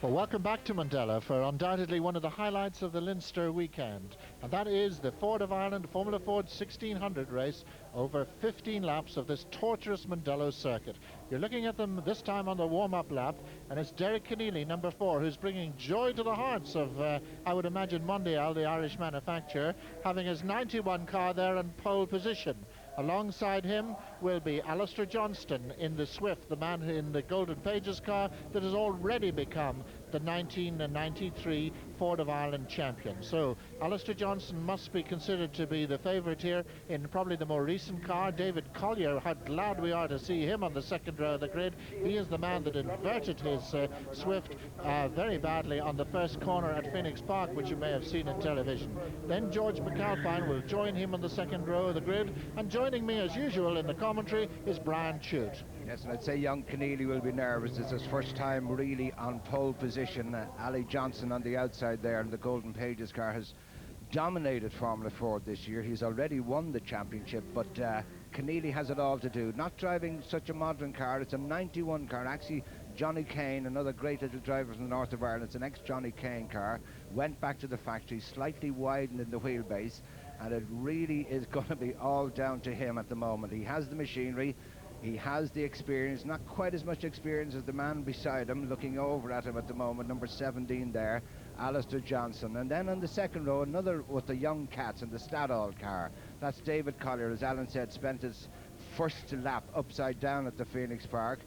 Well, welcome back to Mondello for undoubtedly one of the highlights of the Leinster weekend, and that is the Ford of Ireland Formula Ford 1600 race over 15 laps of this torturous Mondello circuit. You're looking at them this time on the warm-up lap, and it's Derek Cunneely, number 4, who's bringing joy to the hearts of, I would imagine, Mondial, the Irish manufacturer, having his 91 car there in pole position. Alongside him will be Ali Johnston in the Swift, the man in the Golden Pages car that has already become the 1993 Ford of Ireland champion. So Alistair Johnston must be considered to be the favourite here in probably the more recent car. David Collier, how glad we are to see him on the second row of the grid. He is the man that inverted his Swift very badly on the first corner at Phoenix Park, which you may have seen on television. Then George McAlpine will join him on the second row of the grid, and joining me as usual in the commentary is Brian Chute. Yes, and I'd say young Cunneely will be nervous. It's his first time really on pole position. Ali Johnston on the outside there in the Golden Pages car has dominated Formula Ford this year. He's already won the championship, but Cunneely has it all to do. Not driving such a modern car, it's a 91 car. Actually, Jonny Kane, another great little driver from the north of Ireland, it's an ex-Jonny Kane car, went back to the factory, slightly widened in the wheelbase, and it really is going to be all down to him at the moment. He has the machinery, he has the experience, not quite as much experience as the man beside him, looking over at him at the moment, number 17 there, Alistair Johnston. And then on the second row, another with the young cats in the Stadall car. That's David Collier, as Alan said, spent his first lap upside down at the Phoenix Park.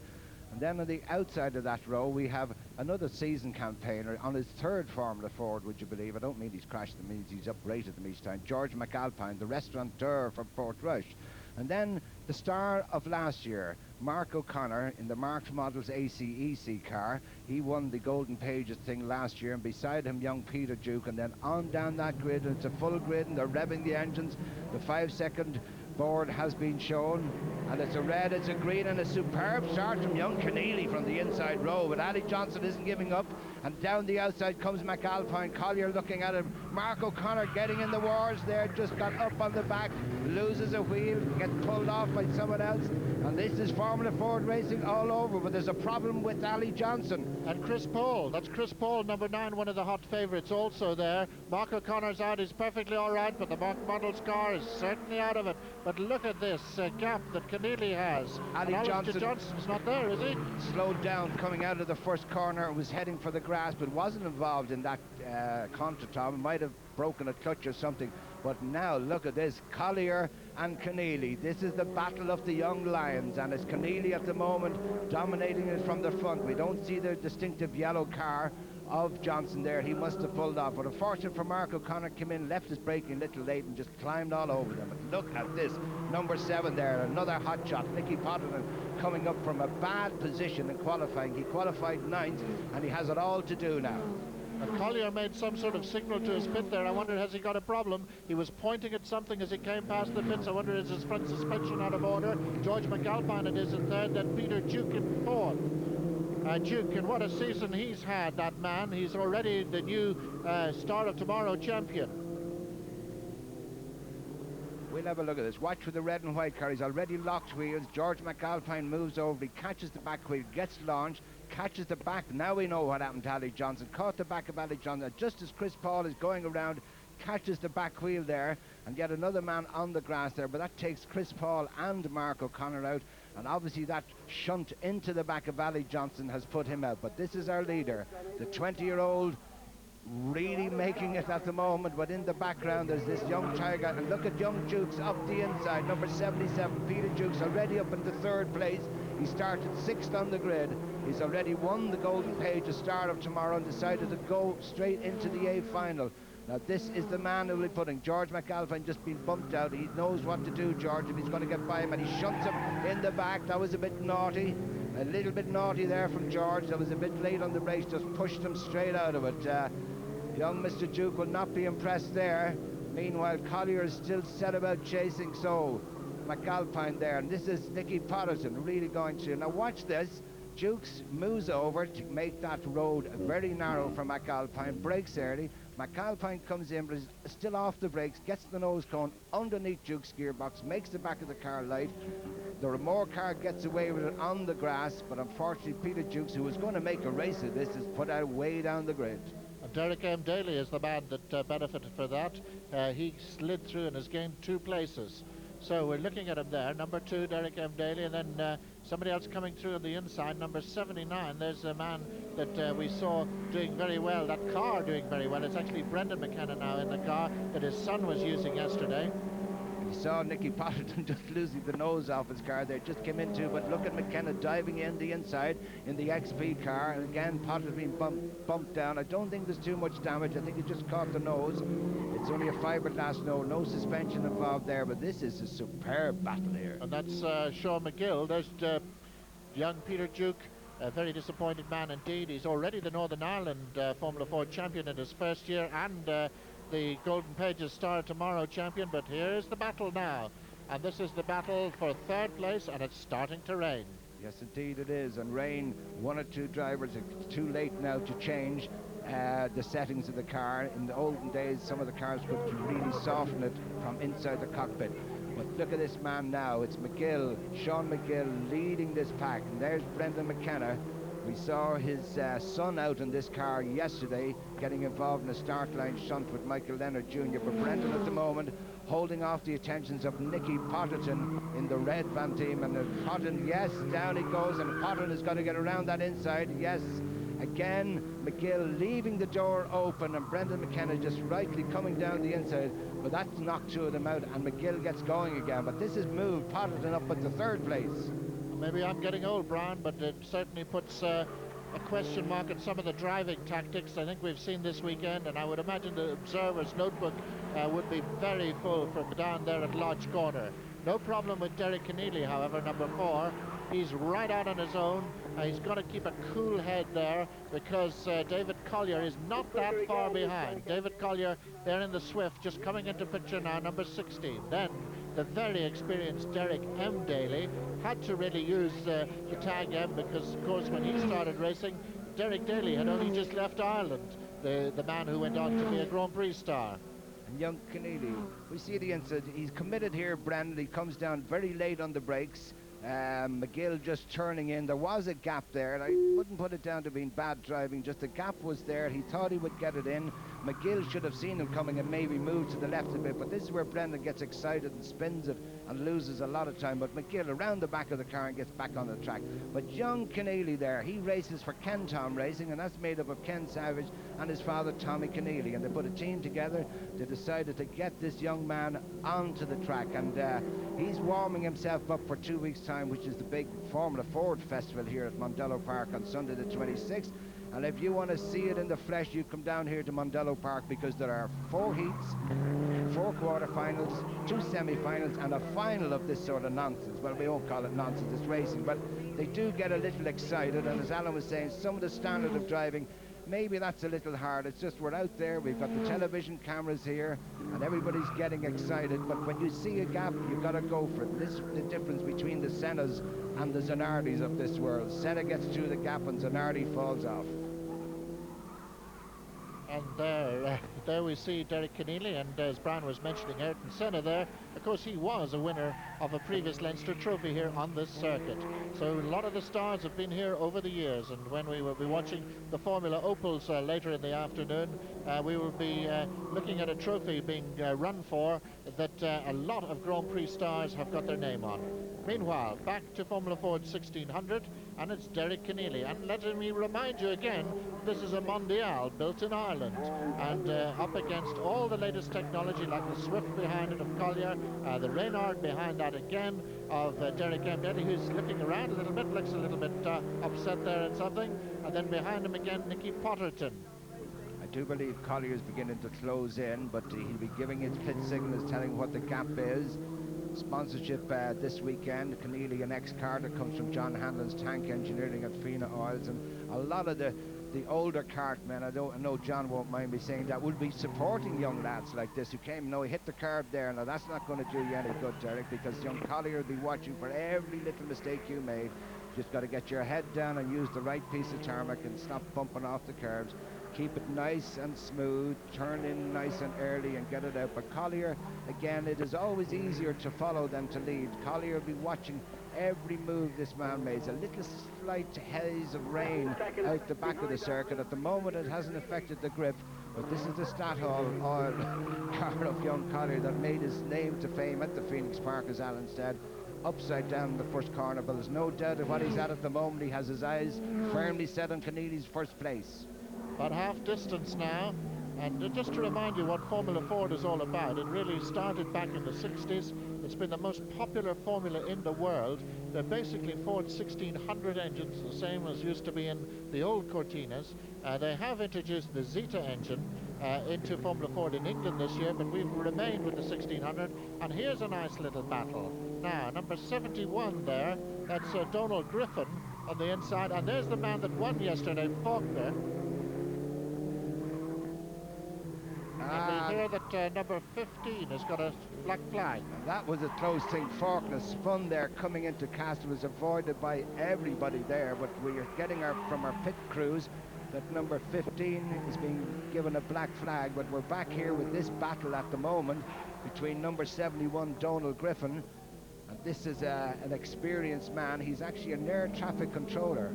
And then on the outside of that row, we have another season campaigner on his third Formula Ford, would you believe? I don't mean he's crashed them, means he's uprated them each time. George McAlpine, the restaurateur from Portrush. And then the star of last year, Mark O'Connor, in the Marked Models ACEC car. He won the Golden Pages thing last year, and beside him, young Peter Duke. And then on down that grid, and it's a full grid, and they're revving the engines. The 5-second board has been shown, and it's a red, it's a green, and a superb start from young Cunneely from the inside row. But Ali Johnston isn't giving up, and down the outside comes McAlpine. Collier looking at him. Mark O'Connor getting in the wars there, just got up on the back, loses a wheel, gets pulled off by someone else, and this is Formula Ford racing all over. But there's a problem with Ali Johnston. And Chris Paul, that's Chris Paul, number 9, one of the hot favourites also there. Mark O'Connor's out, he's perfectly all right, but the Mark Models car is certainly out of it. But look at this gap that Cunneely has. Ali Johnston's not there, is he? Slowed down coming out of the first corner, was heading for the grass, but wasn't involved in that contretemps. Might have broken a clutch or something. But now look at this, Collier and Cunneely. This is the battle of the young lions, and it's Cunneely at the moment dominating it from the front. We don't see the distinctive yellow car of Johnston there. He must have pulled off, but unfortunate for Mark O'Connor, came in, left his braking a little late and just climbed all over them. But look at this, number 7 there, another hot shot, Nicky Potterton, coming up from a bad position in qualifying. He qualified 9th, and he has it all to do now. Collier made some sort of signal to his pit there. I wonder, has he got a problem? He was pointing at something as he came past the pits. I wonder, is his front suspension out of order? George McAlpine it is in 3rd, then Peter Duke in 4th. Duke, and what a season he's had, that man. He's already the new Star of Tomorrow champion. We'll have a look at this. Watch for the red and white car. He's already locked wheels. George McAlpine moves over. He catches the back wheel, gets launched, catches the back. Now we know what happened to Ali Johnston. Caught the back of Ali Johnston. Just as Chris Paul is going around, catches the back wheel there, and yet another man on the grass there. But that takes Chris Paul and Mark O'Connor out. And obviously that shunt into the back of Ali Johnston has put him out. But this is our leader, the 20-year-old, really making it at the moment. But in the background there's this young tiger, and look at young Jukes up the inside, number 77, Peter Jukes, already up into 3rd place. He started 6th on the grid. He's already won the Golden Pages Star of Tomorrow and decided to go straight into the A final. Now this is the man who will be putting George McAlpine just been bumped out. He knows what to do, George, if he's going to get by him, and he shunts him in the back. That was a bit naughty, a little bit naughty there from George. That was a bit late on the race, just pushed him straight out of it. Young Mr. Duke will not be impressed there. Meanwhile, Collier is still set about chasing, so McAlpine there, and this is Nicky Potterton really going to. Now watch this. Jukes moves over to make that road very narrow for McAlpine, brakes early. McAlpine comes in, but is still off the brakes, gets the nose cone underneath Duke's gearbox, makes the back of the car light. The remore car gets away with it on the grass, but unfortunately Peter Jukes, who was going to make a race of this, is put out way down the grid. And Derek M. Daly is the man that benefited for that. He slid through and has gained 2 places. So we're looking at him there, number 2, Derek M. Daly, and then somebody else coming through on the inside, number 79. There's a man that we saw doing very well, that car doing very well. It's actually Brendan McKenna now in the car that his son was using yesterday. You saw Nicky Potterton just losing the nose off his car there, just came into, but look at McKenna diving in the inside in the XP car, and again Potter's been bumped down. I don't think there's too much damage. I think he just caught the nose. It's only a fiberglass nose, no suspension involved there, but this is a superb battle here. And that's Sean McGill. There's young Peter Duke, a very disappointed man indeed. He's already the Northern Ireland Formula Ford champion in his first year, and the Golden Pages Star Tomorrow champion, but here's the battle now, and this is the battle for 3rd place, and it's starting to rain. Yes, indeed it is, and rain. 1 or 2 drivers, it's too late now to change the settings of the car. In the olden days, some of the cars could really soften it from inside the cockpit. But look at this man now. It's McGill, Sean McGill, leading this pack, and there's Brendan McKenna. We saw his son out in this car yesterday, getting involved in a start line shunt with Michael Leonard Jr. But Brendan at the moment holding off the attentions of Nicky Potterton in the red van team. And Potterton, yes, down he goes, and Potterton has got to get around that inside. Yes, again, McGill leaving the door open, and Brendan McKenna just rightly coming down the inside. But that's knocked 2 of them out, and McGill gets going again. But this has moved Potterton up at the 3rd place. Maybe I'm getting old, Brian, but it certainly puts a question mark on some of the driving tactics I think we've seen this weekend, and I would imagine the observer's notebook would be very full from down there at Lodge Corner. No problem with Derek Cunneely, however, number 4. He's right out on his own. He's got to keep a cool head there, because David Collier is not that far behind. David Collier there in the Swift, just coming into picture now, number 16. Then the very experienced Derek M. Daly had to really use the tag M, because of course when he started racing, Derek Daly had only just left Ireland, the man who went on to be a Grand Prix star. And young Cunneely, we see the inside. He's committed here, Brandon. He comes down very late on the brakes. McGill just turning in. There was a gap there, and I wouldn't put it down to being bad driving, just the gap was there. He thought he would get it in. McGill should have seen him coming and maybe moved to the left a bit, but this is where Brendan gets excited and spins it and loses a lot of time. But McGill around the back of the car and gets back on the track. But young Cunneely there, he races for Ken Tom Racing, and that's made up of Ken Savage and his father Tommy Cunneely, and they put a team together. They decided to get this young man onto the track, and he's warming himself up for 2 weeks time, which is the big Formula Ford Festival here at Mondello Park on Sunday the 26th. And if you want to see it in the flesh, you come down here to Mondello Park, because there are 4 heats, 4 quarterfinals, 2 semi-finals, and a final of this sort of nonsense. Well, we won't call it nonsense, it's racing, but they do get a little excited. And as Alan was saying, some of the standard of driving, maybe that's a little hard. It's just we're out there, we've got the television cameras here, and everybody's getting excited. But when you see a gap, you've got to go for it. This is the difference between the Sennas and the Zanardis of this world. Senna gets through the gap and Zanardi falls off. And there we see Derek Cunneely, and as Brian was mentioning, Ayrton Senna there. Of course, he was a winner of a previous Leinster Trophy here on this circuit. So a lot of the stars have been here over the years, and when we will be watching the Formula Opals later in the afternoon, we will be looking at a trophy being run for that a lot of Grand Prix stars have got their name on. Meanwhile, back to Formula Ford 1600, and it's Derek Cunneely. And let me remind you again, this is a Mondial built in Ireland, and up against all the latest technology, like the Swift behind it of Collier, the Reynard behind that again of Derek M. Daly, who's looking around a little bit, looks a little bit upset there at something, and then behind him again, Nicky Potterton. I do believe Collier is beginning to close in, but he'll be giving his pit signals, telling what the gap is. Sponsorship this weekend, Cunneely and ex-Carter comes from John Hanlon's Tank Engineering at Fina Oils, and a lot of the older kart men, I know John won't mind me saying that, will be supporting young lads like this who came, he hit the curb there. Now that's not going to do you any good, Derek, because young Collier will be watching for every little mistake you made. Just got to get your head down and use the right piece of tarmac and stop bumping off the curbs. keep it nice and smooth, turn in nice and early and get it out. But Collier, again, it is always easier to follow than to lead. Collier will be watching every move this man makes. A little slight haze of rain out the back of the circuit. At the moment it hasn't affected the grip, but this is the Statoil oil car of young Collier that made his name to fame at the Phoenix Park, as Alan said. Upside down in the first corner, but there's no doubt of what he's at the moment. He has his eyes firmly set on Cunneely's first place. About half distance now, and just to remind you what Formula Ford is all about, it really started back in the 60s. It's been the most popular formula in the world. They're basically Ford 1600 engines, the same as used to be in the old Cortinas. They have introduced the Zeta engine into Formula Ford in England this year, but we've remained with the 1600, and here's a nice little battle. Now, number 71 there, that's Donald Griffin on the inside, and there's the man that won yesterday, Faulkner. And we hear that number 15 has got a black flag. That was a close thing. Faulkner spun there coming into cast. It was avoided by everybody there, but we are getting from our pit crews that number 15 is being given a black flag. But we're back here with this battle at the moment between number 71 Donald Griffin, and this is an experienced man. He's actually an air traffic controller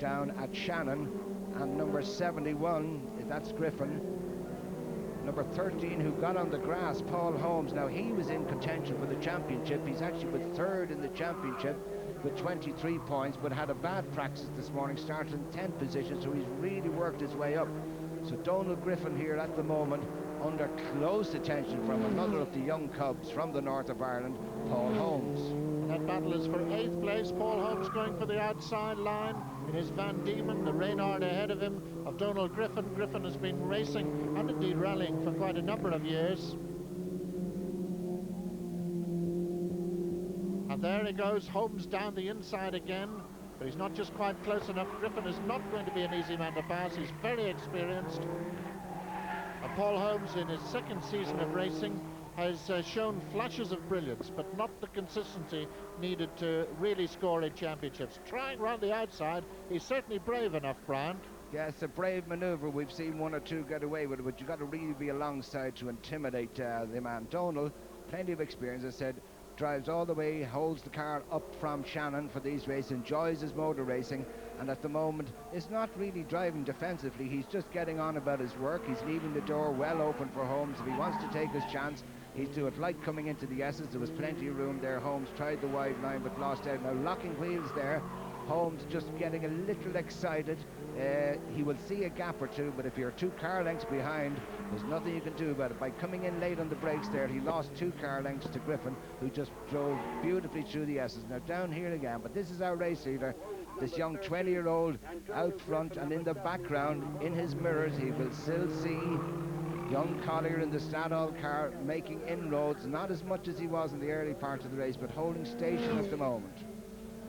down at Shannon, and number 71, that's Griffin. Number 13, who got on the grass, Paul Holmes. Now, he was in contention for the championship. He's actually with third in the championship with 23 points, but had a bad practice this morning, started in 10th position, so he's really worked his way up. So Donald Griffin here at the moment under close attention from another of the young cubs from the north of Ireland, Paul Holmes. That battle is for 8th place. Paul Holmes going for the outside line in his Van Diemen, the Reynard ahead of him, of Donald Griffin. Griffin has been racing and indeed rallying for quite a number of years. And there he goes, Holmes down the inside again, but he's not just quite close enough. Griffin is not going to be an easy man to pass. He's very experienced. And Paul Holmes, in his second season of racing, has shown flashes of brilliance, but not the consistency needed to really score in championships. Trying round the outside, he's certainly brave enough, Brian. Yeah, it's a brave manoeuvre. We've seen one or two get away with it, but you've got to really be alongside to intimidate the man. Donald, plenty of experience, as I said, drives all the way, holds the car up from Shannon for these races, enjoys his motor racing, and at the moment is not really driving defensively. He's just getting on about his work. He's leaving the door well open for Holmes. If he wants to take his chance, he'd do it like coming into the S's. There was plenty of room there. Holmes tried the wide line but lost out. Now locking wheels there. Holmes just getting a little excited. He will see a gap or two, but if you're 2 car lengths behind, there's nothing you can do about it. By coming in late on the brakes there, he lost 2 car lengths to Griffin, who just drove beautifully through the S's. Now down here again, but this is our race leader, this young 20-year-old out front, and in the background, in his mirrors, he will still see young Collier in the Statoil car making inroads, not as much as he was in the early part of the race, but holding station at the moment.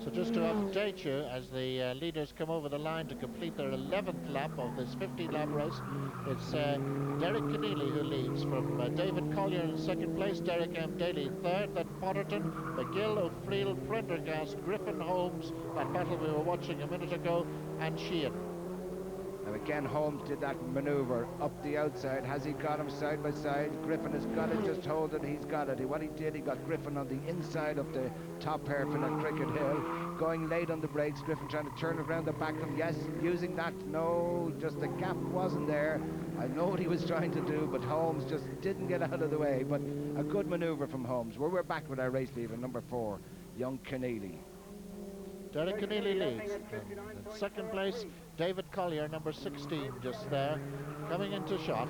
So just to update you, as the leaders come over the line to complete their 11th lap of this 15-lap race, it's Derek Cunneely who leads, from David Collier in second place, Derek M. Daly third, then Potterton, McGill, O'Friel, Prendergast, Griffin, Holmes, that battle we were watching a minute ago, and Sheehan. Now again, Holmes did that manoeuvre up the outside. Has he got him side by side? Griffin has got it, just hold it, he's got it. What he did, he got Griffin on the inside of the top hairpin at Cricket Hill, going late on the brakes. Griffin trying to turn it around the back of him. Yes, using that, no, just the gap wasn't there. I know what he was trying to do, but Holmes just didn't get out of the way. But a good manoeuvre from Holmes. We're back with our race leader, number 4, young Cunneely. Derek Cunneely leads. In second place, David Collier, number 16, just there, coming into shot.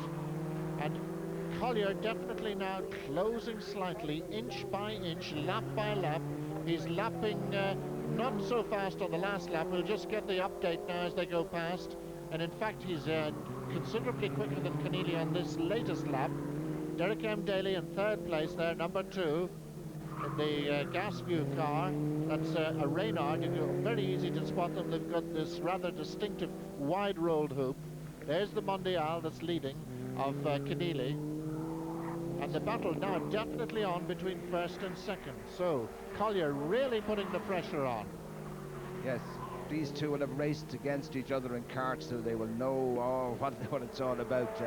And Collier definitely now closing slightly, inch by inch, lap by lap. He's lapping not so fast on the last lap. We'll just get the update now as they go past. And in fact, he's considerably quicker than Cunneely on this latest lap. Derek M. Daly in third place there, number 2. In the gas view car, that's a Reynard. Very easy to spot them. They've got this rather distinctive wide rolled hoop. There's the Mondial that's leading of Cunneely, and the battle now definitely on between first and second. So Collier really putting the pressure on. Yes, these two will have raced against each other in karts, so they will know what it's all about.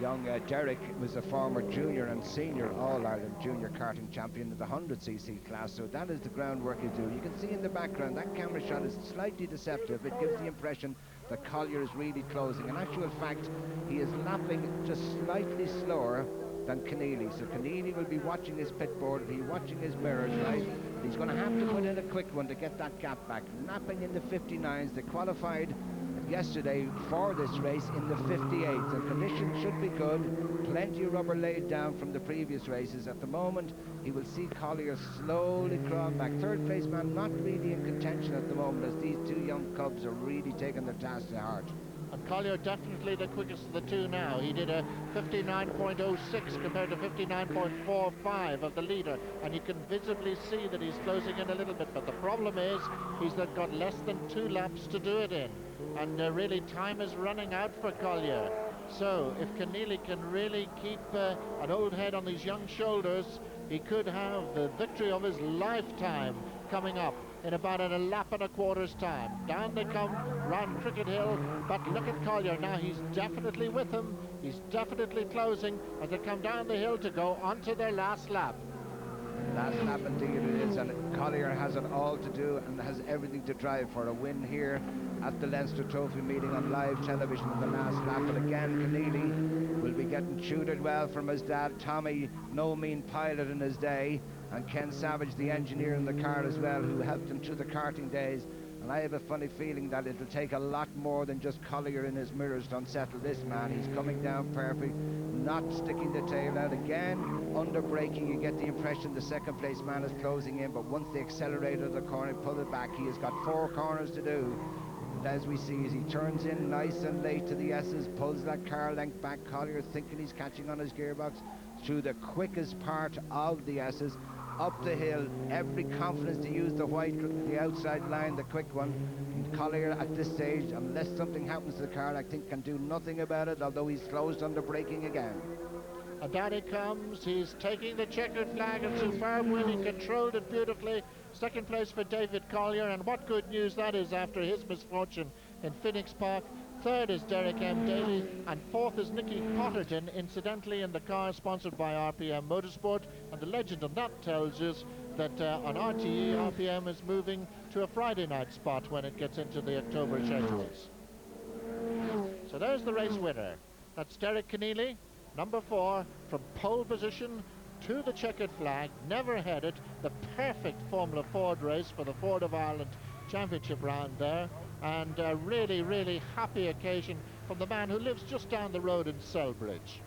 Young Derek was a former junior and senior All-Ireland junior karting champion in the 100cc class, so that is the groundwork he's doing. You can see in the background that camera shot is slightly deceptive. It gives the impression that Collier is really closing. In actual fact, he is lapping just slightly slower than Cunneely. So Cunneely will be watching his pit board, he'll be watching his mirrors, right? He's going to have to put in a quick one to get that gap back. Lapping in the 59s, they qualified yesterday for this race in the 58s. The conditions should be good, plenty of rubber laid down from the previous races. At the moment, he will see Collier slowly crawl back. Third place man not really in contention at the moment, as these two young cubs are really taking their task to heart. And Collier definitely the quickest of the two now. He did a 59.06 compared to 59.45 of the leader, and you can visibly see that he's closing in a little bit, but the problem is he's got less than 2 laps to do it in, and really time is running out for Collier. So if Cunneely can really keep an old head on these young shoulders, he could have the victory of his lifetime coming up in about a lap and a quarter's time. Down they come round Cricket Hill, but look at Collier now. He's definitely with him. He's definitely closing as they come down the hill to go onto their last lap. Last lap indeed it is, and Collier has it all to do and has everything to drive for a win here at the Leinster Trophy meeting on live television in the last lap. But again, Cunneely will be getting tutored well from his dad, Tommy, no mean pilot in his day, and Ken Savage, the engineer in the car as well, who helped him through the karting days. And I have a funny feeling that it'll take a lot more than just Collier in his mirrors to unsettle this man. He's coming down perfect, not sticking the tail out. Again, under braking, you get the impression the second place man is closing in, but once they accelerated the corner, pull it back, he has got 4 corners to do. And as we see, as he turns in nice and late to the S's, pulls that car length back, Collier thinking he's catching on his gearbox through the quickest part of the S's, up the hill, every confidence to use the outside line, the quick one. And Collier at this stage, unless something happens to the car, I think can do nothing about it, although he's closed under braking again. And down he comes, he's taking the checkered flag, and superb win, he controlled it beautifully. Second place for David Collier, and what good news that is after his misfortune in Phoenix Park. Third is Derek M. Daly, and fourth is Nicky Potterton, incidentally in the car sponsored by RPM Motorsport. And the legend of that tells us that on RTE, RPM is moving to a Friday night spot when it gets into the October schedules. So there's the race winner. That's Derek Cunneely, number 4, from pole position to the checkered flag, never headed. The perfect Formula Ford race for the Ford of Ireland Championship round there. And a really, really happy occasion from the man who lives just down the road in Selbridge.